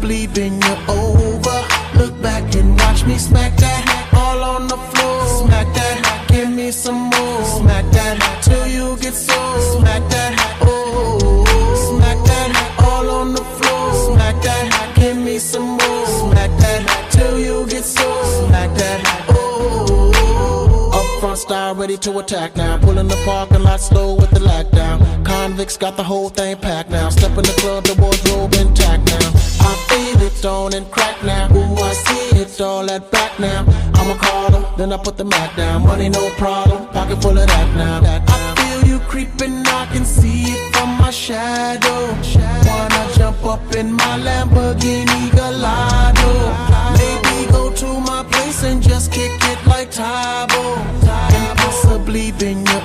possibly bend you over. Look back and watch me smack that all on the floor. Smack that, give me some more. Smack that till you get sore. Smack that, oh, smack that all on the floor. Smack that, give me some more. Smack that till you get sore. Smack that, oh. Up front style, ready to attack now. Pulling the parking lot slow with the lockdown. Convicts got the whole thing packed now. Step in the club, the wardrobe intact now. I feel it on and crack now. Ooh, I see it all at back now. I'ma call them, then I put the Mac down. Money no problem, pocket full of that now. I feel you creeping, I can see it from my shadow. Wanna jump up in my Lamborghini Gallardo. Maybe go to my place and just kick it like Tybo. And possibly bend you